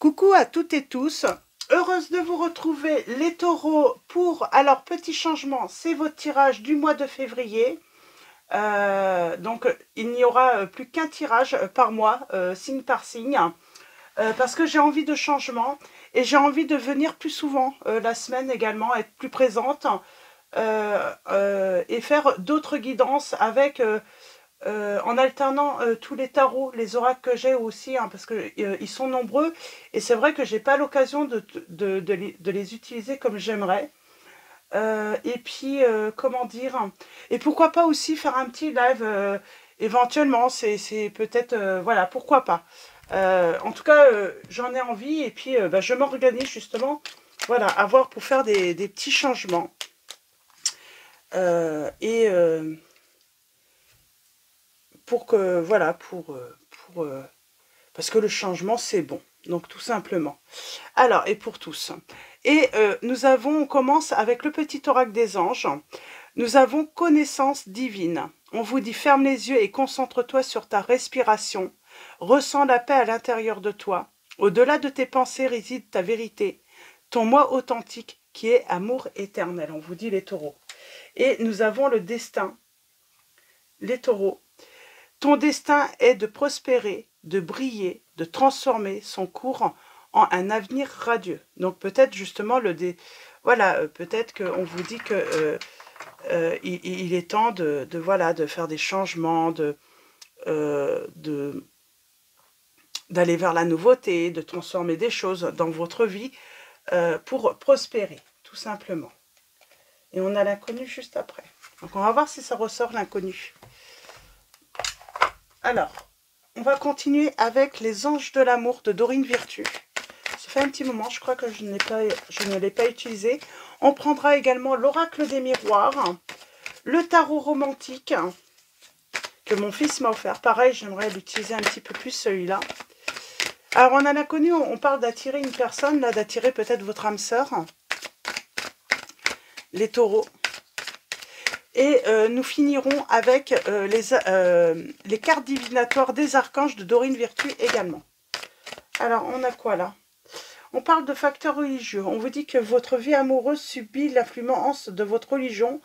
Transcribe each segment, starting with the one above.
Coucou à toutes et tous, heureuse de vous retrouver les taureaux pour, alors petit changement, c'est votre tirage du mois de février. Donc il n'y aura plus qu'un tirage par mois, signe par signe, parce que j'ai envie de changement et j'ai envie de venir plus souvent la semaine également, être plus présente et faire d'autres guidances avec... en alternant tous les tarots, les oracles que j'ai aussi, hein, parce que ils sont nombreux, et c'est vrai que j'ai pas l'occasion de les utiliser comme j'aimerais. Et puis, comment dire, et pourquoi pas aussi faire un petit live, éventuellement, c'est peut-être, voilà, pourquoi pas. En tout cas, j'en ai envie, et puis bah, je m'organise justement, voilà, à voir pour faire des petits changements. Et... pour que, voilà, parce que le changement, c'est bon. Donc, tout simplement. Alors, et pour tous. Et on commence avec le petit oracle des anges. Nous avons connaissance divine. On vous dit, ferme les yeux et concentre-toi sur ta respiration. Ressens la paix à l'intérieur de toi. Au-delà de tes pensées réside ta vérité, ton moi authentique qui est amour éternel. On vous dit les taureaux. Et nous avons le destin, les taureaux. Ton destin est de prospérer, de briller, de transformer son cours en un avenir radieux. Donc peut-être justement voilà, peut-être qu'on vous dit que il est temps voilà, de faire des changements, d'aller vers la nouveauté, de transformer des choses dans votre vie pour prospérer, tout simplement. Et on a l'inconnu juste après. Donc on va voir si ça ressort l'inconnu. Alors, on va continuer avec les anges de l'amour de Dorine Virtue. Ça fait un petit moment, je crois que je ne l'ai pas utilisé. On prendra également l'oracle des miroirs, le tarot romantique que mon fils m'a offert. Pareil, j'aimerais l'utiliser un petit peu plus celui-là. Alors, on a l'inconnu, on parle d'attirer une personne, là, d'attirer peut-être votre âme sœur. Les taureaux. Et nous finirons avec les cartes divinatoires des archanges de Dorine Virtue également. Alors, on a quoi là? On parle de facteurs religieux. On vous dit que votre vie amoureuse subit l'influence de votre religion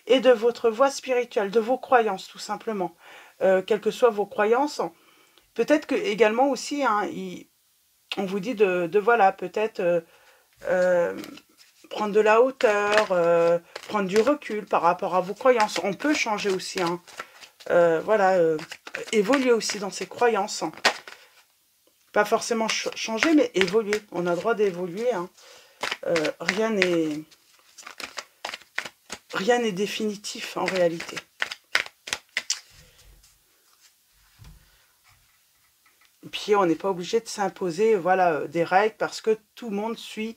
et de votre voie spirituelle, de vos croyances tout simplement. Quelles que soient vos croyances. Peut-être que également aussi, hein, on vous dit voilà, peut-être... prendre de la hauteur, prendre du recul par rapport à vos croyances. On peut changer aussi, hein. Voilà, évoluer aussi dans ses croyances. Pas forcément changer, mais évoluer. On a le droit d'évoluer, hein. Rien n'est définitif en réalité. Et puis on n'est pas obligé de s'imposer, voilà, des règles parce que tout le monde suit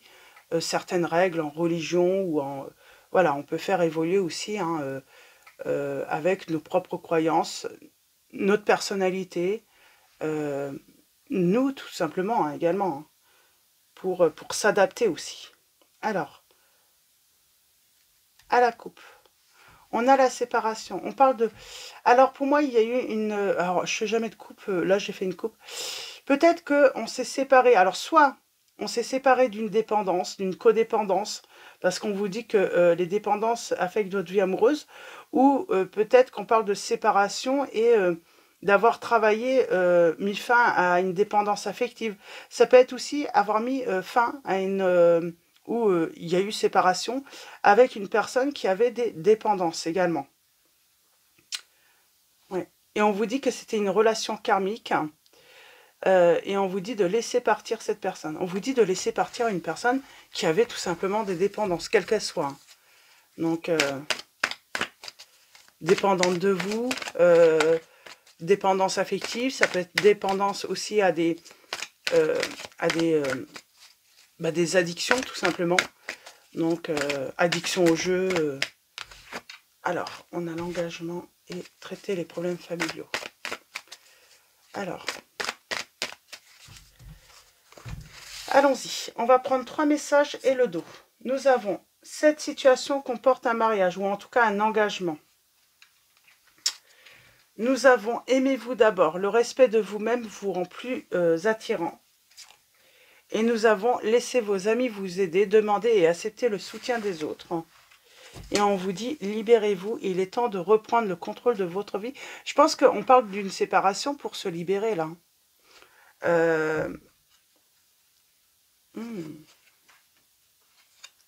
certaines règles en religion ou en... Voilà, on peut faire évoluer aussi, hein, avec nos propres croyances, notre personnalité, nous tout simplement, hein, également, hein, pour s'adapter aussi. Alors, à la coupe, on a la séparation, on parle de... Alors pour moi, il y a eu une... Alors, je fais jamais de coupe, là j'ai fait une coupe. Peut-être qu'on s'est séparé, alors soit... on s'est séparé d'une dépendance, d'une codépendance, parce qu'on vous dit que les dépendances affectent notre vie amoureuse, ou peut-être qu'on parle de séparation et d'avoir travaillé, mis fin à une dépendance affective. Ça peut être aussi avoir mis fin à une... où il y a eu séparation avec une personne qui avait des dépendances également. Ouais. Et on vous dit que c'était une relation karmique. Et on vous dit de laisser partir cette personne. On vous dit de laisser partir une personne qui avait tout simplement des dépendances, quelles qu'elles soient. Donc, dépendante de vous, dépendance affective, ça peut être dépendance aussi à des addictions, tout simplement. Donc, addiction au jeu. Alors, on a l'engagement et traiter les problèmes familiaux. Alors... allons-y, on va prendre 3 messages et le dos. Nous avons cette situation comporte un mariage, ou en tout cas un engagement. Nous avons aimez-vous d'abord, le respect de vous-même vous rend plus attirant. Et nous avons laissé vos amis vous aider, demander et accepter le soutien des autres. Et on vous dit, libérez-vous, il est temps de reprendre le contrôle de votre vie. Je pense qu'on parle d'une séparation pour se libérer, là.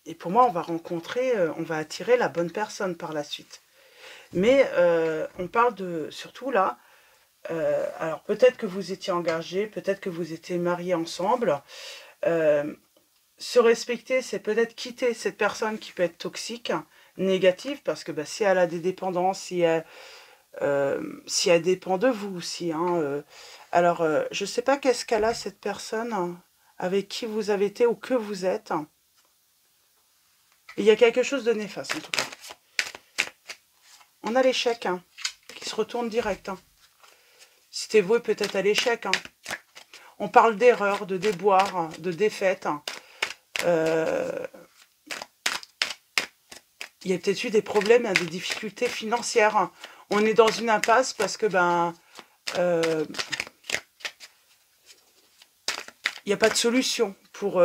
Et pour moi, on va rencontrer, on va attirer la bonne personne par la suite. Mais on parle de, surtout là, alors peut-être que vous étiez engagés, peut-être que vous étiez mariés ensemble. Se respecter, c'est peut-être quitter cette personne qui peut être toxique, négative, parce que bah, si elle a des dépendances, si elle dépend de vous aussi. Hein, alors, je ne sais pas qu'est-ce qu'elle a, cette personne, hein, avec qui vous avez été ou que vous êtes. Il y a quelque chose de néfaste, en tout cas. On a l'échec, hein, qui se retourne direct. Hein. C'était voué peut-être à l'échec. Hein. On parle d'erreurs, de déboires, de défaites. Hein. Il y a peut-être eu des problèmes, des difficultés financières. Hein. On est dans une impasse parce que il n'y a pas de solution pour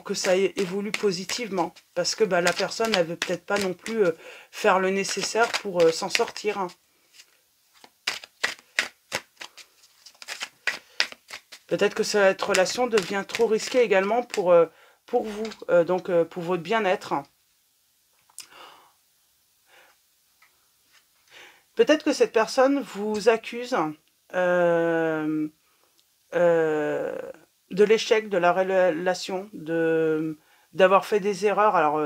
que ça évolue positivement. Parce que la personne, elle ne veut peut-être pas non plus faire le nécessaire pour s'en sortir. Hein. Peut-être que cette relation devient trop risquée également pour vous, donc pour votre bien-être. Peut-être que cette personne vous accuse de l'échec de la relation, d'avoir fait des erreurs. Alors,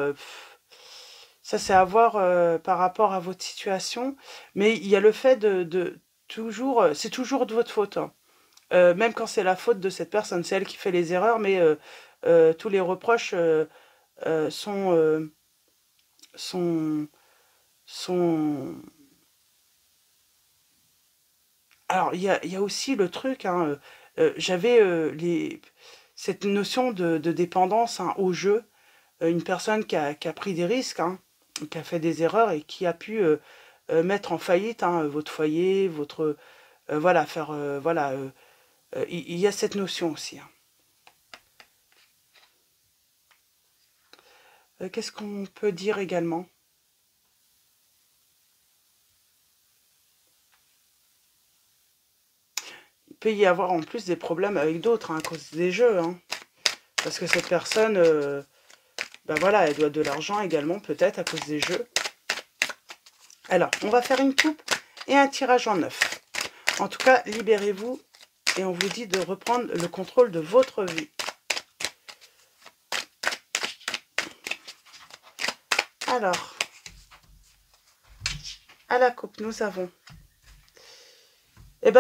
ça c'est à voir par rapport à votre situation, mais il y a le fait de toujours, c'est toujours de votre faute. Hein. Même quand c'est la faute de cette personne, c'est elle qui fait les erreurs, mais tous les reproches sont, sont... Alors, il y a aussi le truc, hein, j'avais cette notion de dépendance hein, au jeu, une personne qui a pris des risques, hein, qui a fait des erreurs et qui a pu mettre en faillite hein, votre foyer, votre... voilà, faire... voilà, il y a cette notion aussi. Hein. Qu'est-ce qu'on peut dire également ? Il peut y avoir en plus des problèmes avec d'autres hein, à cause des jeux. Hein. Parce que cette personne, voilà, elle doit de l'argent également peut-être à cause des jeux. Alors, on va faire une coupe et un tirage en 9. En tout cas, libérez-vous et on vous dit de reprendre le contrôle de votre vie. Alors, à la coupe, nous avons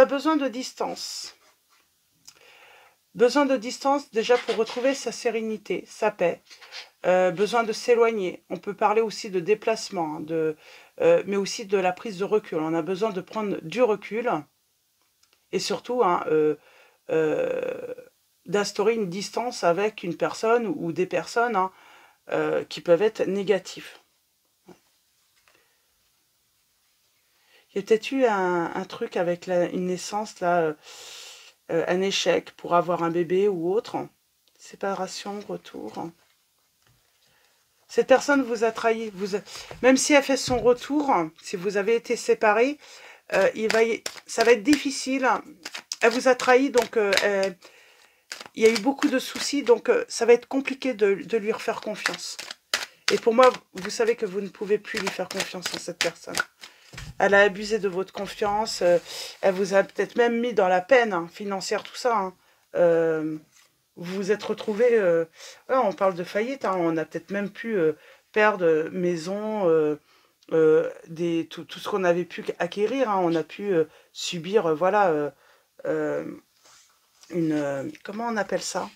besoin de distance. Besoin de distance déjà pour retrouver sa sérénité, sa paix. Besoin de s'éloigner. On peut parler aussi de déplacement, hein, mais aussi de la prise de recul. On a besoin de prendre du recul et surtout hein, d'instaurer une distance avec une personne ou des personnes hein, qui peuvent être négatives. Il y a peut-être eu un truc avec une naissance, là, un échec pour avoir un bébé ou autre. Séparation, retour. Cette personne vous a trahi. Même si elle fait son retour, si vous avez été séparés, ça va être difficile. Elle vous a trahi, donc il y a eu beaucoup de soucis, donc ça va être compliqué de lui refaire confiance. Et pour moi, vous savez que vous ne pouvez plus lui faire confiance à cette personne. Elle a abusé de votre confiance, elle vous a peut-être même mis dans la peine hein, financière, tout ça. Hein. Vous vous êtes retrouvés, on parle de faillite, hein, on a peut-être même pu perdre maison, tout ce qu'on avait pu acquérir, hein, on a pu subir, voilà, comment on appelle ça?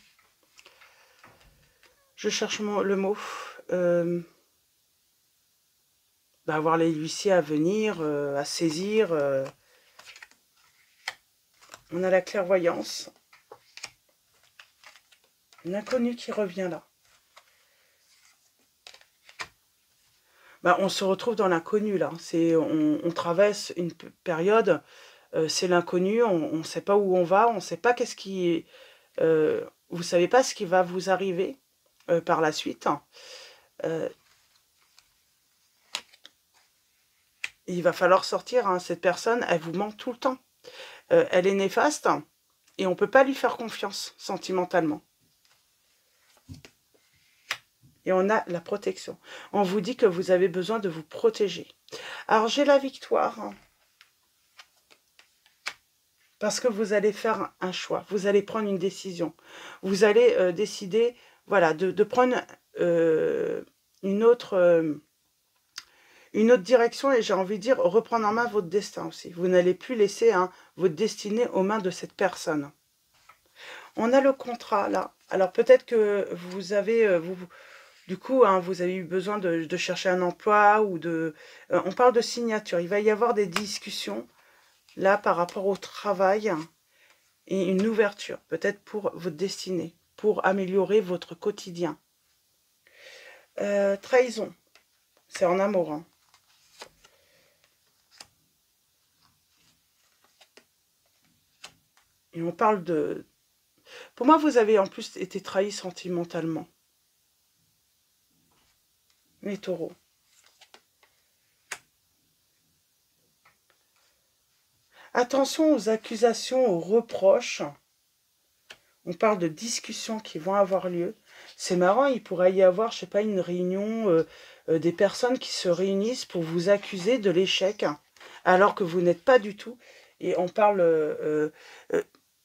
Je cherche le mot. Avoir les huissiers à venir, à saisir. On a la clairvoyance. L'inconnu qui revient là. On se retrouve dans l'inconnu là. On traverse une période, c'est l'inconnu, on ne sait pas où on va, on ne sait pas qu'est-ce qui vous ne savez pas ce qui va vous arriver par la suite. Il va falloir sortir, hein. Cette personne, elle vous ment tout le temps. Elle est néfaste et on ne peut pas lui faire confiance sentimentalement. Et on a la protection. On vous dit que vous avez besoin de vous protéger. Alors, j'ai la victoire. Hein, parce que vous allez faire un choix. Vous allez prendre une décision. Vous allez décider, voilà, de prendre une autre direction. Et j'ai envie de dire, reprendre en main votre destin aussi. Vous n'allez plus laisser votre destinée aux mains de cette personne. On a le contrat, là. Alors, peut-être que vous avez... Du coup, hein, vous avez eu besoin de chercher un emploi ou de... on parle de signature. Il va y avoir des discussions, là, par rapport au travail et une ouverture, peut-être pour votre destinée, pour améliorer votre quotidien. Trahison, c'est en amour. Hein. Et on parle de... Pour moi, vous avez en plus été trahi sentimentalement. Les taureaux. Attention aux accusations, aux reproches. On parle de discussions qui vont avoir lieu. C'est marrant, il pourrait y avoir, je sais pas, une réunion, des personnes qui se réunissent pour vous accuser de l'échec, alors que vous n'êtes pas du tout. Et on parle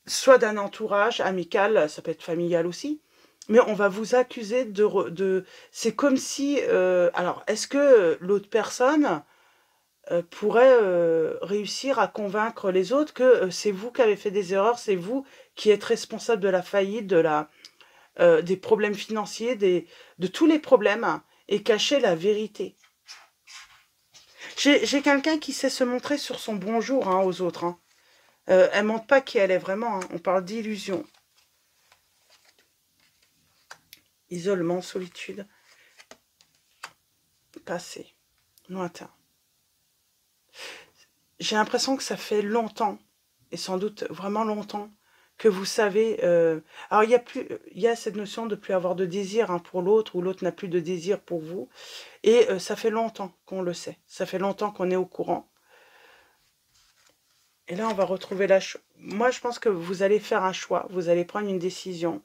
soit d'un entourage amical, ça peut être familial aussi, mais on va vous accuser de c'est comme si... alors, est-ce que l'autre personne pourrait réussir à convaincre les autres que c'est vous qui avez fait des erreurs, c'est vous qui êtes responsable de la faillite, des problèmes financiers, de tous les problèmes, hein, et cacher la vérité. J'ai quelqu'un qui sait se montrer sur son bon jour hein, aux autres. Hein. Elle ne montre pas qui elle est vraiment. Hein. On parle d'illusion. Isolement, solitude. Passé. Lointain. J'ai l'impression que ça fait longtemps, et sans doute vraiment longtemps, que vous savez... alors, il y a cette notion de ne plus avoir de désir hein, pour l'autre, ou l'autre n'a plus de désir pour vous. Et ça fait longtemps qu'on le sait. Ça fait longtemps qu'on est au courant. Et là, on va retrouver la... Moi, je pense que vous allez faire un choix. Vous allez prendre une décision.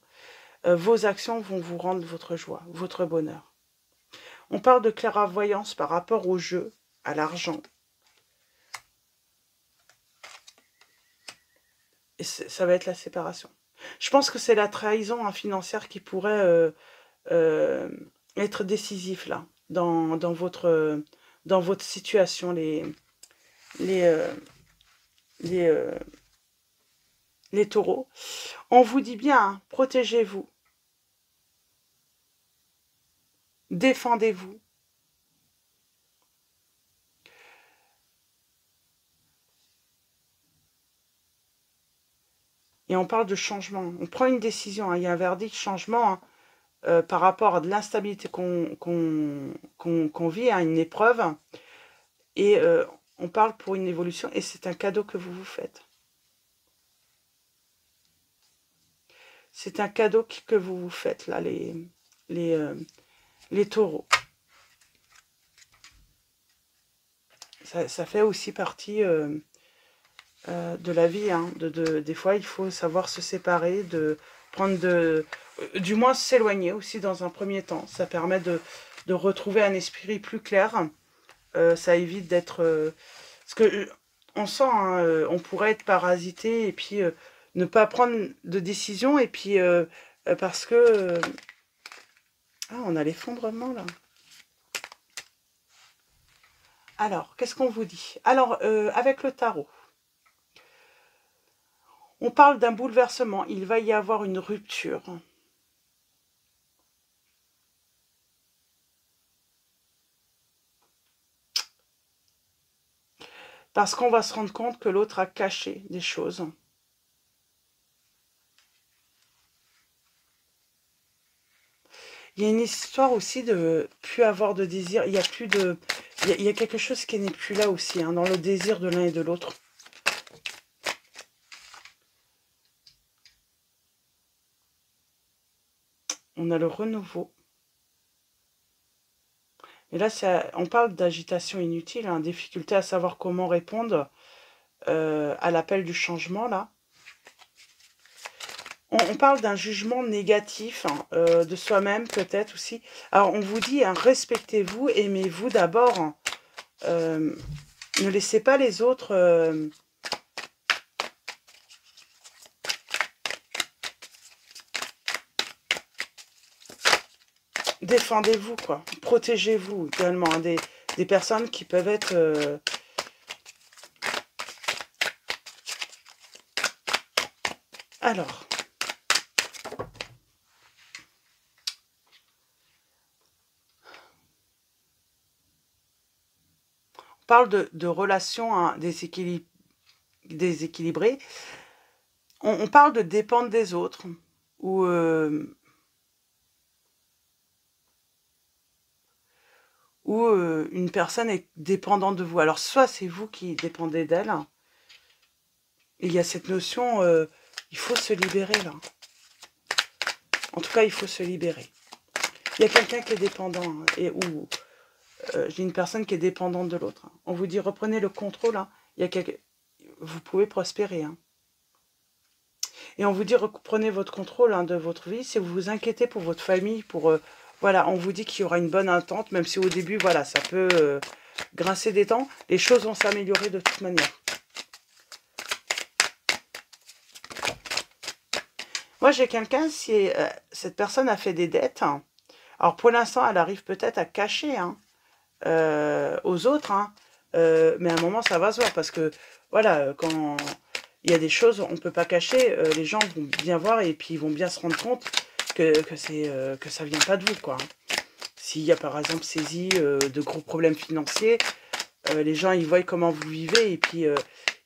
Vos actions vont vous rendre votre joie, votre bonheur. On parle de clairvoyance par rapport au jeu, à l'argent. Et ça va être la séparation. Je pense que c'est la trahison financière qui pourrait être décisif là, dans votre situation, les taureaux. On vous dit bien, hein, protégez-vous. Défendez-vous. Et on parle de changement. On prend une décision. Hein. Il y a un verdict changement hein, par rapport à de l'instabilité qu'on vit, à une épreuve. Et on parle pour une évolution. Et c'est un cadeau que vous vous faites. C'est un cadeau que vous vous faites, là, les taureaux. Ça fait aussi partie... de la vie. Hein, des fois, il faut savoir se séparer, du moins s'éloigner aussi dans un premier temps. Ça permet de retrouver un esprit plus clair. Ça évite d'être... parce que on sent, hein, on pourrait être parasité et puis ne pas prendre de décision et puis parce que... ah, on a l'effondrement là. Alors, qu'est-ce qu'on vous dit? Alors, avec le tarot, on parle d'un bouleversement. Il va y avoir une rupture. Parce qu'on va se rendre compte que l'autre a caché des choses. Il y a une histoire aussi de plus avoir de désir. Il y a plus de... Il y a quelque chose qui n'est plus là aussi, hein, dans le désir de l'un et de l'autre. On a le renouveau. Et là, on parle d'agitation inutile, hein, difficulté à savoir comment répondre à l'appel du changement, là. On parle d'un jugement négatif, hein, de soi-même, peut-être aussi. Alors, on vous dit, hein, respectez-vous, aimez-vous d'abord. Hein. Ne laissez pas les autres... défendez-vous, quoi. Protégez-vous également, hein, des personnes qui peuvent être... Alors... On parle de relations, hein, déséquilibrées. On parle de dépendre des autres. Ou... une personne est dépendante de vous. Alors, soit c'est vous qui dépendez d'elle. Il y a cette notion, il faut se libérer, là. En tout cas, il faut se libérer. Il y a quelqu'un qui est dépendant, hein, ou j'ai une personne qui est dépendante de l'autre. Hein. On vous dit, reprenez le contrôle. Hein. Vous pouvez prospérer. Hein. Et on vous dit, reprenez votre contrôle, hein, de votre vie. Si vous vous inquiétez pour votre famille, voilà, on vous dit qu'il y aura une bonne entente, même si au début, voilà, ça peut grincer des dents. Les choses vont s'améliorer de toute manière. Moi, j'ai quelqu'un, si cette personne a fait des dettes, hein, alors pour l'instant, elle arrive peut-être à cacher, hein, aux autres, hein, mais à un moment, ça va se voir, parce que, voilà, quand il y a des choses, on ne peut pas cacher, les gens vont bien voir, et puis ils vont bien se rendre compte que ça vient pas de vous, quoi. S'il y a, par exemple, saisie de gros problèmes financiers, les gens, ils voient comment vous vivez, et puis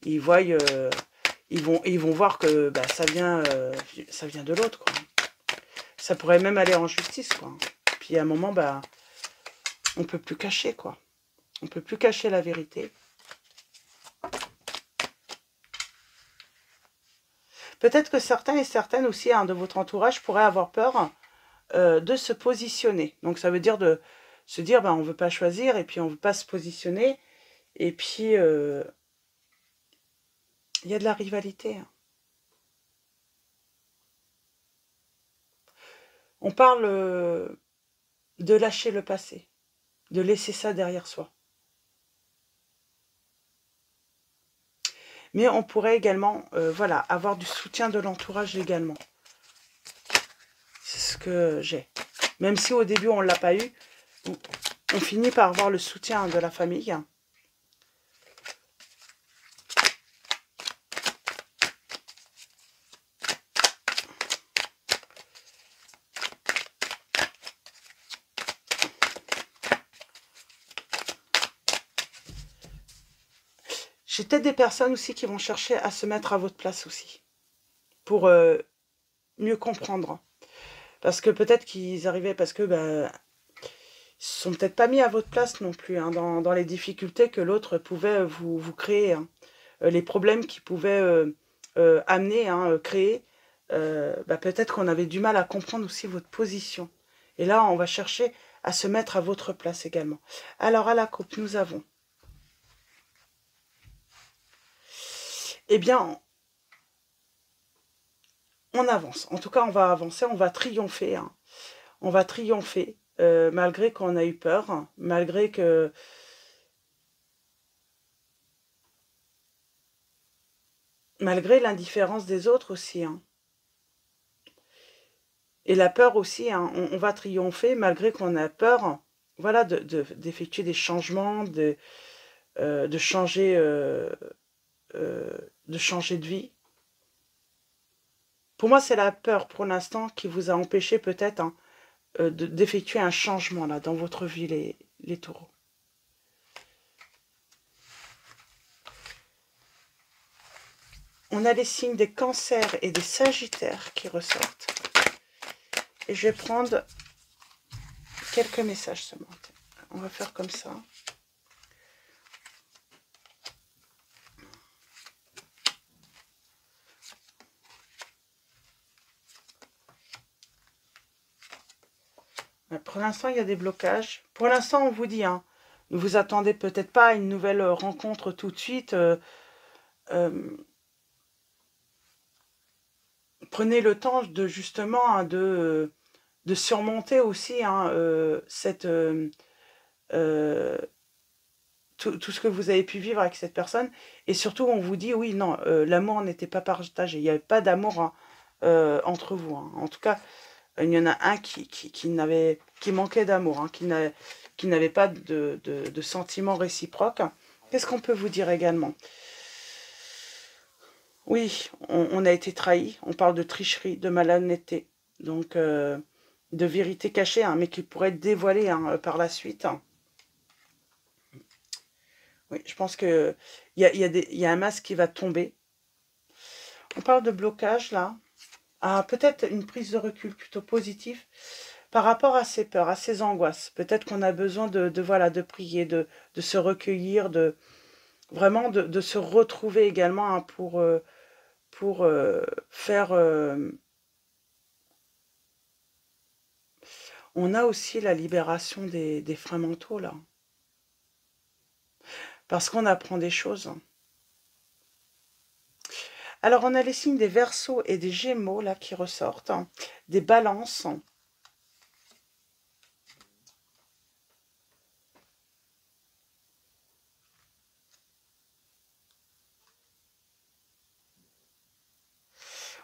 ils voient... ils vont voir que bah, ça vient de l'autre, quoi. Ça pourrait même aller en justice, quoi. Puis à un moment, bah, on peut plus cacher, quoi. On peut plus cacher la vérité. Peut-être que certains et certaines aussi, hein, de votre entourage pourraient avoir peur de se positionner. Donc ça veut dire de se dire, bah, on ne veut pas choisir, et puis on ne veut pas se positionner. Et puis, il y a de la rivalité, hein. On parle de lâcher le passé, de laisser ça derrière soi. Mais on pourrait également, voilà, avoir du soutien de l'entourage également. C'est ce que j'ai. Même si au début on ne l'a pas eu, on finit par avoir le soutien de la famille. J'ai peut-être des personnes aussi qui vont chercher à se mettre à votre place aussi, pour mieux comprendre. Parce que peut-être qu'ils arrivaient, parce que bah, ils se sont peut-être pas mis à votre place non plus, hein, dans les difficultés que l'autre pouvait vous créer, hein. Les problèmes qu'il pouvait amener, hein, créer, bah, peut-être qu'on avait du mal à comprendre aussi votre position. Et là, on va chercher à se mettre à votre place également. Alors, à la coupe, nous avons... Eh bien, on avance. En tout cas, on va avancer, on va triompher. Hein. On va triompher, malgré qu'on a eu peur, hein, malgré que... Malgré l'indifférence des autres aussi. Hein. Et la peur aussi, hein, on va triompher malgré qu'on a peur, voilà, d'effectuer des changements, de changer de vie. Pour moi, c'est la peur, pour l'instant, qui vous a empêché peut-être, hein, d'effectuer un changement là dans votre vie, les taureaux. On a les signes des cancers et des sagittaires qui ressortent. Et je vais prendre quelques messages seulement. On va faire comme ça. Pour l'instant, il y a des blocages. Pour l'instant, on vous dit, hein, ne vous attendez peut-être pas à une nouvelle rencontre tout de suite. Prenez le temps de justement hein, de surmonter aussi hein, euh, tout ce que vous avez pu vivre avec cette personne. Et surtout, on vous dit, oui, non, l'amour n'était pas partagé. Il n'y avait pas d'amour hein, entre vous. Hein. En tout cas, il y en a un qui manquait d'amour, hein, qui n'avait pas de sentiments réciproques. Qu'est-ce qu'on peut vous dire également? Oui, on a été trahi. On parle de tricherie, de malhonnêteté. Donc, de vérité cachée, hein, mais qui pourrait être dévoilée hein, par la suite. Oui, je pense qu'il y a un masque qui va tomber. On parle de blocage, là. Ah, peut-être une prise de recul plutôt positive par rapport à ses peurs, à ses angoisses. Peut-être qu'on a besoin voilà, de prier, de se recueillir, vraiment de se retrouver également hein, pour faire... On a aussi la libération des freins mentaux, là. Parce qu'on apprend des choses. Alors, on a les signes des Verseaux et des Gémeaux, là, qui ressortent. Hein, des Balances.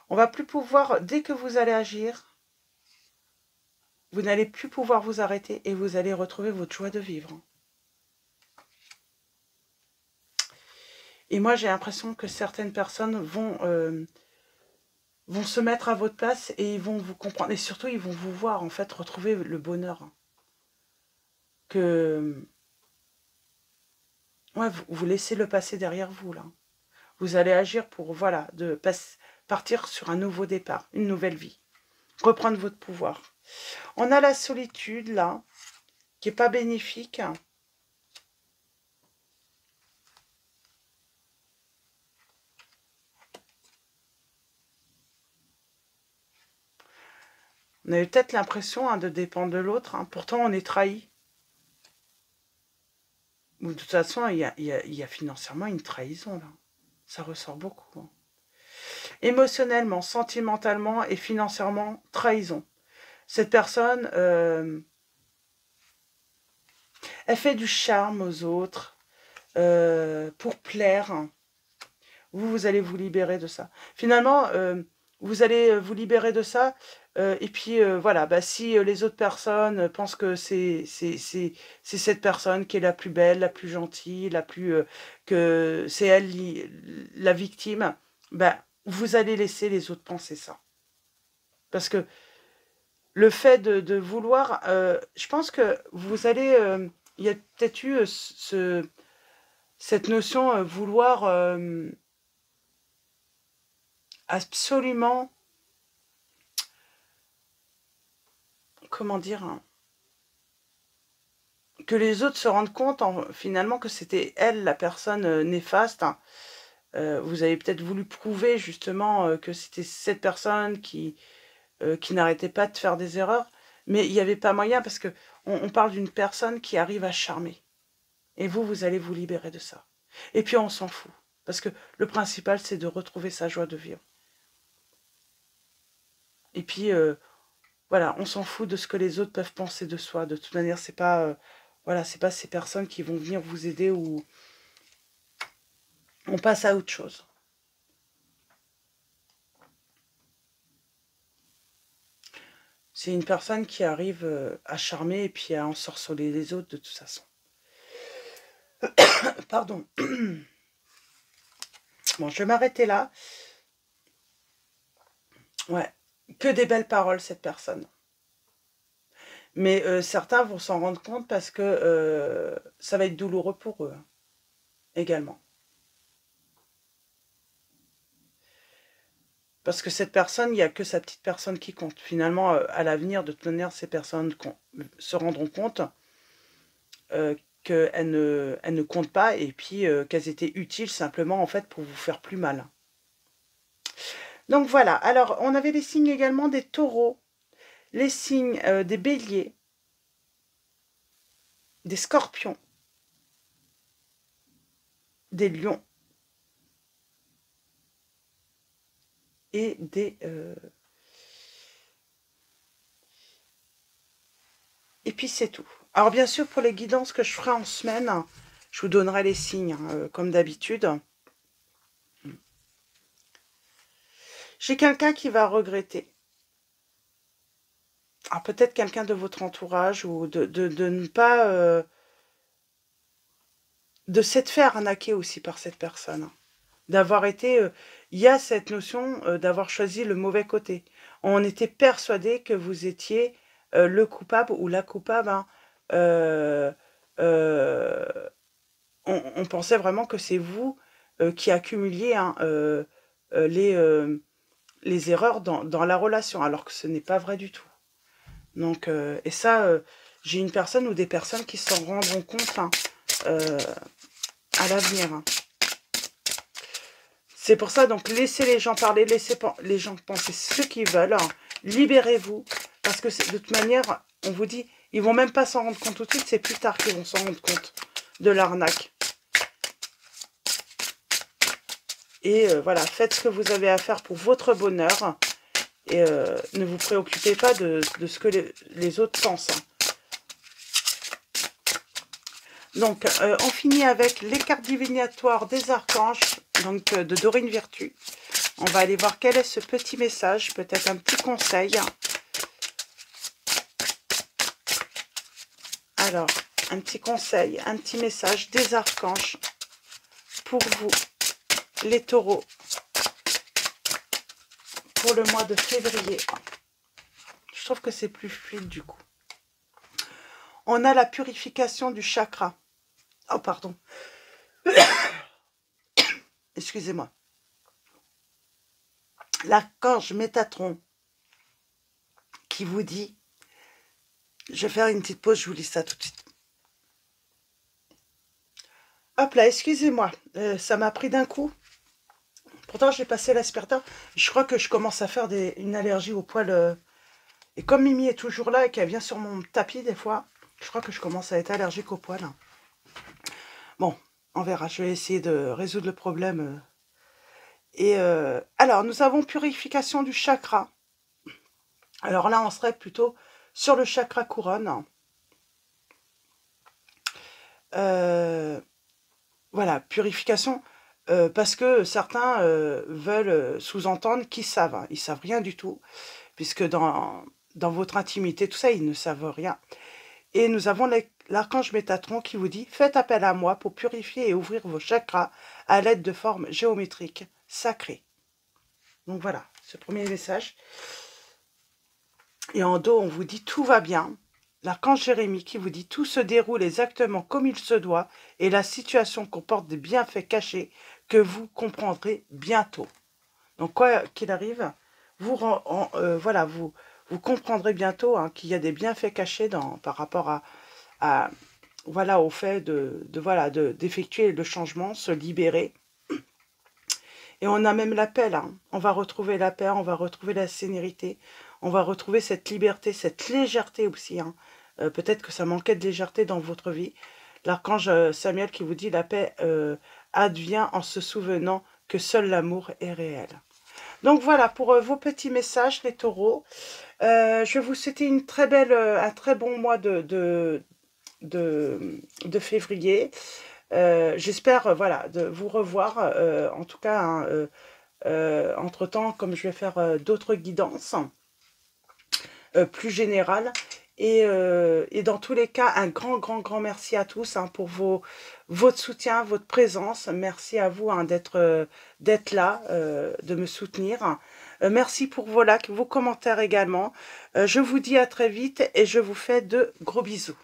On va plus pouvoir, dès que vous allez agir, vous n'allez plus pouvoir vous arrêter et vous allez retrouver votre joie de vivre. Et moi, j'ai l'impression que certaines personnes vont se mettre à votre place et ils vont vous comprendre. Et surtout, ils vont vous voir, en fait, retrouver le bonheur. Que ouais, vous laissez le passé derrière vous, là. Vous allez agir pour, voilà, partir sur un nouveau départ, une nouvelle vie. Reprendre votre pouvoir. On a la solitude, là, qui n'est pas bénéfique. On a eu peut-être l'impression hein, de dépendre de l'autre. Hein. Pourtant, on est trahi. De toute façon, il y a financièrement une trahison, là. Ça ressort beaucoup. Hein. Émotionnellement, sentimentalement et financièrement, trahison. Cette personne, elle fait du charme aux autres pour plaire. Vous allez vous libérer de ça. Finalement, vous allez vous libérer de ça. Et puis, voilà, bah, si les autres personnes pensent que c'est cette personne qui est la plus belle, la plus gentille, que c'est elle la victime, bah, vous allez laisser les autres penser ça. Parce que le fait de vouloir, je pense que vous allez... il y a peut-être eu cette notion vouloir absolument, comment dire, hein, que les autres se rendent compte finalement que c'était elle la personne néfaste. Hein. Vous avez peut-être voulu prouver justement que c'était cette personne qui n'arrêtait pas de faire des erreurs, mais il n'y avait pas moyen parce que on parle d'une personne qui arrive à charmer. Et vous allez vous libérer de ça. Et puis on s'en fout. Parce que le principal, c'est de retrouver sa joie de vivre. Et puis, voilà, on s'en fout de ce que les autres peuvent penser de soi. De toute manière, c'est pas, voilà, c'est pas ces personnes qui vont venir vous aider ou on passe à autre chose. C'est une personne qui arrive à charmer et puis à ensorceler les autres de toute façon. Pardon. Bon, je vais m'arrêter là. Ouais. Que des belles paroles, cette personne. Mais certains vont s'en rendre compte parce que ça va être douloureux pour eux, hein, également. Parce que cette personne, il n'y a que sa petite personne qui compte. Finalement, à l'avenir, de toute manière, ces personnes se rendront compte qu'elles ne comptent pas et puis qu'elles étaient utiles simplement en fait pour vous faire plus mal. Donc voilà, alors on avait les signes également des taureaux, les signes des béliers, des scorpions, des lions et des... Et puis c'est tout. Alors bien sûr, pour les guidances que je ferai en semaine, je vous donnerai les signes, comme d'habitude. J'ai quelqu'un qui va regretter. Alors peut-être quelqu'un de votre entourage ou de ne pas... de s'être fait arnaquer aussi par cette personne. D'avoir été... il y a cette notion d'avoir choisi le mauvais côté. On était persuadé que vous étiez le coupable ou la coupable. Hein. On pensait vraiment que c'est vous qui accumuliez hein, les erreurs dans la relation, alors que ce n'est pas vrai du tout. Donc, et ça, j'ai une personne ou des personnes qui s'en rendront compte hein, à l'avenir. Hein. C'est pour ça, donc, laissez les gens parler, laissez les gens penser ce qu'ils veulent. Hein. Libérez-vous, parce que de toute manière, on vous dit, ils vont même pas s'en rendre compte tout de suite, c'est plus tard qu'ils vont s'en rendre compte de l'arnaque. Et voilà, faites ce que vous avez à faire pour votre bonheur. Et ne vous préoccupez pas de ce que les autres pensent. Hein. Donc, on finit avec les cartes divinatoires des archanges, donc de Dorine Virtue. On va aller voir quel est ce petit message, peut-être un petit conseil. Alors, un petit conseil, un petit message des archanges pour vous, les taureaux, pour le mois de février. Je trouve que c'est plus fluide du coup. On a la purification du chakra. Oh, pardon. Excusez-moi. L'archange Métatron qui vous dit, je vais faire une petite pause, je vous lis ça tout de suite. Hop là, excusez-moi, ça m'a pris d'un coup. Pourtant, j'ai passé l'asperta. Je crois que je commence à faire une allergie au poil. Et comme Mimi est toujours là et qu'elle vient sur mon tapis des fois, je crois que je commence à être allergique au poil. Bon, on verra. Je vais essayer de résoudre le problème. Et alors, nous avons purification du chakra. Alors là, on serait plutôt sur le chakra couronne. Voilà, purification, parce que certains veulent sous-entendre qu'ils savent. Hein. Ils ne savent rien du tout, puisque dans votre intimité, tout ça, ils ne savent rien. Et nous avons l'archange Métatron qui vous dit « Faites appel à moi pour purifier et ouvrir vos chakras à l'aide de formes géométriques sacrées. » Donc voilà, ce premier message. Et en dos, on vous dit « Tout va bien ». L'archange Jérémie qui vous dit « Tout se déroule exactement comme il se doit et la situation comporte des bienfaits cachés que vous comprendrez bientôt. » Donc, quoi qu'il arrive, voilà, vous comprendrez bientôt hein, qu'il y a des bienfaits cachés par rapport voilà, au fait d'effectuer le changement, se libérer. Et on a même la paix, hein. On va retrouver la paix, on va retrouver la sérénité, on va retrouver cette liberté, cette légèreté aussi. Hein. Peut-être que ça manquait de légèreté dans votre vie. L'archange Samuel qui vous dit « La paix advient en se souvenant que seul l'amour est réel. » Donc voilà pour vos petits messages, les taureaux. Je vais vous souhaiter un très bon mois de février. J'espère voilà, de vous revoir, en tout cas, hein, entre-temps, comme je vais faire d'autres guidances plus générales. Et dans tous les cas, un grand merci à tous hein, pour votre soutien, votre présence. Merci à vous hein, d'être là, de me soutenir. Merci pour vos likes, vos commentaires également. Je vous dis à très vite et je vous fais de gros bisous.